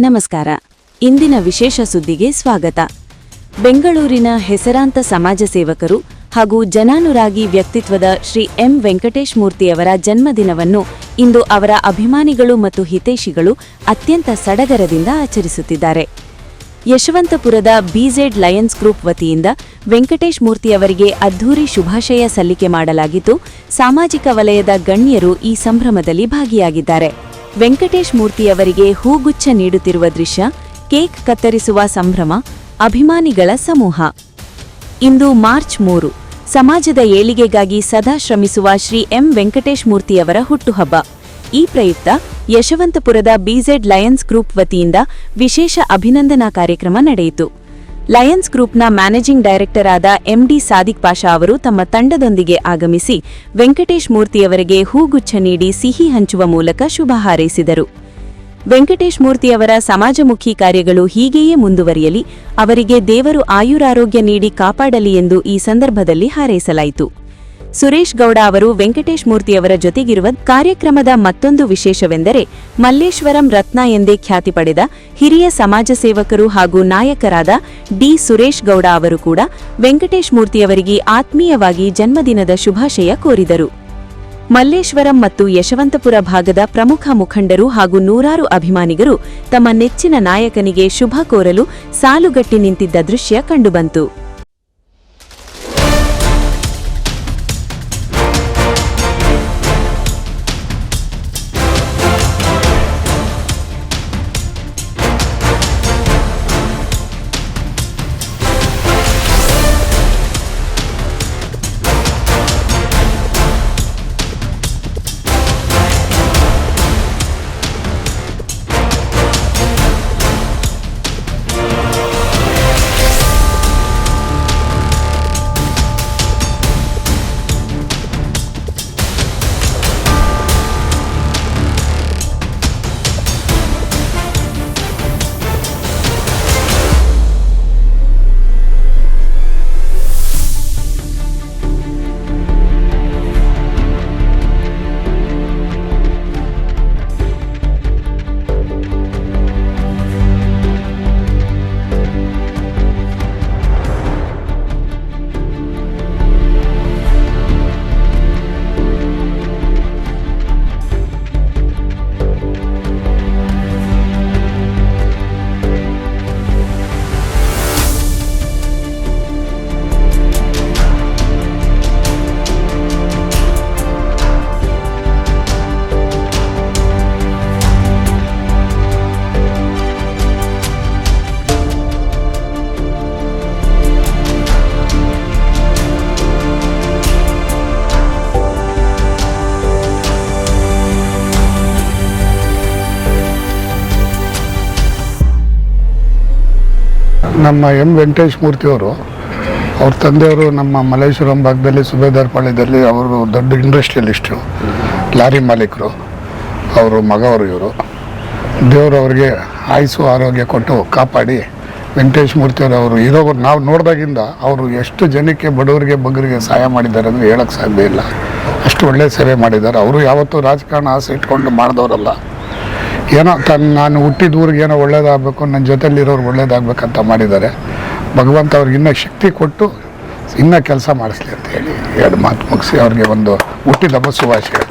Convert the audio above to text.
ನಮಸ್ಕಾರ. ಇಂದಿನ ವಿಶೇಷ ಸುದ್ದಿಗೆ ಸ್ವಾಗತ. ಬೆಂಗಳೂರಿನ ಹೆಸರಾಂತ ಸಮಾಜ ಸೇವಕರು ಹಾಗೂ ಜನಾನುರಾಗಿ ವ್ಯಕ್ತಿತ್ವದ ಶ್ರೀ ಎಂ ವೆಂಕಟೇಶ್ ಮೂರ್ತಿಯವರ ಜನ್ಮದಿನವನ್ನು ಇಂದು ಅವರ ಅಭಿಮಾನಿಗಳು ಮತ್ತು ಹಿತೈಷಿಗಳು ಅತ್ಯಂತ ಸಡಗರದಿಂದ ಆಚರಿಸುತ್ತಿದ್ದಾರೆ. ಯಶವಂತಪುರದ ಬಿಜೆಡ್ ಲಯನ್ಸ್ ಗ್ರೂಪ್ ವತಿಯಿಂದ ವೆಂಕಟೇಶ್ ಮೂರ್ತಿಯವರಿಗೆ ಅದ್ಧೂರಿ ಶುಭಾಶಯ ಸಲ್ಲಿಕೆ ಮಾಡಲಾಗಿದ್ದು, ಸಾಮಾಜಿಕ ವಲಯದ ಗಣ್ಯರು ಈ ಸಂಭ್ರಮದಲ್ಲಿ ಭಾಗಿಯಾಗಿದ್ದಾರೆ. ವೆಂಕಟೇಶ್ ಮೂರ್ತಿಯವರಿಗೆ ಹೂಗುಚ್ಛ ನೀಡುತ್ತಿರುವ ದೃಶ್ಯ, ಕೇಕ್ ಕತ್ತರಿಸುವ ಸಂಭ್ರಮ, ಅಭಿಮಾನಿಗಳ ಸಮೂಹ. ಇಂದು ಮಾರ್ಚ್ 3, ಸಮಾಜದ ಏಳಿಗೆಗಾಗಿ ಸದಾ ಶ್ರಮಿಸುವ ಶ್ರೀ ಎಂ ವೆಂಕಟೇಶ್ ಮೂರ್ತಿಯವರ ಹುಟ್ಟುಹಬ್ಬ. ಈ ಪ್ರಯುಕ್ತ ಯಶವಂತಪುರದ ಬಿಜೆಡ್ ಲಯನ್ಸ್ ಗ್ರೂಪ್ ವತಿಯಿಂದ ವಿಶೇಷ ಅಭಿನಂದನಾ ಕಾರ್ಯಕ್ರಮ ನಡೆಯಿತು. ಲಯನ್ಸ್ ಗ್ರೂಪ್ನ ಮ್ಯಾನೇಜಿಂಗ್ ಡೈರೆಕ್ಟರ್ ಆದ ಎಂಡಿ ಸಾದಿಕ್ ಪಾಷಾ ಅವರು ತಮ್ಮ ತಂಡದೊಂದಿಗೆ ಆಗಮಿಸಿ ವೆಂಕಟೇಶ್ ಮೂರ್ತಿಯವರಿಗೆ ಹೂಗುಚ್ಛ ನೀಡಿ ಸಿಹಿ ಹಂಚುವ ಮೂಲಕ ಶುಭ ಹಾರೈಸಿದರು. ವೆಂಕಟೇಶ್ ಮೂರ್ತಿಯವರ ಸಮಾಜಮುಖಿ ಕಾರ್ಯಗಳು ಹೀಗೆಯೇ ಮುಂದುವರಿಯಲಿ, ಅವರಿಗೆ ದೇವರು ಆಯುರಾರೋಗ್ಯ ನೀಡಿ ಕಾಪಾಡಲಿ ಎಂದು ಈ ಸಂದರ್ಭದಲ್ಲಿ ಹಾರೈಸಲಾಯಿತು. ಸುರೇಶ್ ಗೌಡ ಅವರು ವೆಂಕಟೇಶ್ ಮೂರ್ತಿಯವರ ಜೊತೆಗಿರುವ ಕಾರ್ಯಕ್ರಮದ ಮತ್ತೊಂದು ವಿಶೇಷವೆಂದರೆ, ಮಲ್ಲೇಶ್ವರಂ ರತ್ನ ಎಂದೇ ಖ್ಯಾತಿ ಪಡೆದ ಹಿರಿಯ ಸಮಾಜ ಸೇವಕರು ಹಾಗೂ ನಾಯಕರಾದ ಡಿ ಸುರೇಶ್ ಗೌಡ ಅವರು ಕೂಡ ವೆಂಕಟೇಶ್ ಮೂರ್ತಿಯವರಿಗೆ ಆತ್ಮೀಯವಾಗಿ ಜನ್ಮದಿನದ ಶುಭಾಶಯ ಕೋರಿದರು. ಮಲ್ಲೇಶ್ವರಂ ಮತ್ತು ಯಶವಂತಪುರ ಭಾಗದ ಪ್ರಮುಖ ಮುಖಂಡರು ಹಾಗೂ ನೂರಾರು ಅಭಿಮಾನಿಗರು ತಮ್ಮ ನೆಚ್ಚಿನ ನಾಯಕನಿಗೆ ಶುಭ ಕೋರಲು ಸಾಲುಗಟ್ಟಿ ನಿಂತಿದ್ದ ದೃಶ್ಯ ಕಂಡುಬಂತು. ನಮ್ಮ ಎಂ ವೆಂಕಟೇಶ್ ಮೂರ್ತಿಯವರು, ಅವ್ರ ತಂದೆಯವರು ನಮ್ಮ ಮಲ್ಲೇಶ್ವರಂ ಭಾಗದಲ್ಲಿ ಸುಬೇದಾರ್ ಪಾಳ್ಯದಲ್ಲಿ ಅವರು ದೊಡ್ಡ ಇಂಡಸ್ಟ್ರಿಯಲಿಸ್ಟು, ಲಾರಿ ಮಾಲೀಕರು. ಅವರು ಮಗವರು ಇವರು. ದೇವರು ಅವರಿಗೆ ಆಯುಸ್ಸು ಆರೋಗ್ಯ ಕೊಟ್ಟು ಕಾಪಾಡಿ ವೆಂಕಟೇಶ್ ಮೂರ್ತಿಯವರು ಅವರು ಇರೋರು ನಾವು ನೋಡಿದಾಗಿಂದ ಅವರು ಎಷ್ಟು ಜನಕ್ಕೆ ಬಡವರಿಗೆ ಬಗ್ಗರಿಗೆ ಸಹಾಯ ಮಾಡಿದ್ದಾರೆ ಅಂದರೆ ಹೇಳೋಕ್ಕೆ ಸಾಧ್ಯ ಇಲ್ಲ. ಅಷ್ಟು ಒಳ್ಳೆಯ ಸೇವೆ ಮಾಡಿದ್ದಾರೆ. ಅವರು ಯಾವತ್ತೂ ರಾಜಕಾರಣ ಆಸೆ ಇಟ್ಕೊಂಡು ಮಾಡಿದವರಲ್ಲ. ಏನೋ ನಾನು ಹುಟ್ಟಿದ ಊರಿಗೆ ಏನೋ ಒಳ್ಳೇದಾಗಬೇಕು, ನನ್ನ ಜೊತೆಲಿರೋರು ಒಳ್ಳೇದಾಗಬೇಕಂತ ಮಾಡಿದ್ದಾರೆ. ಭಗವಂತ ಅವ್ರಿಗೆ ಇನ್ನೂ ಶಕ್ತಿ ಕೊಟ್ಟು ಇನ್ನೂ ಕೆಲಸ ಮಾಡಿಸ್ಲಿ ಅಂತ ಹೇಳಿ ಎರಡು ಮಾತು ಮುಗಿಸಿ ಅವ್ರಿಗೆ ಒಂದು ಹುಟ್ಟಿದ ಹಬ್ಬ ಶುಭಾಶಯ.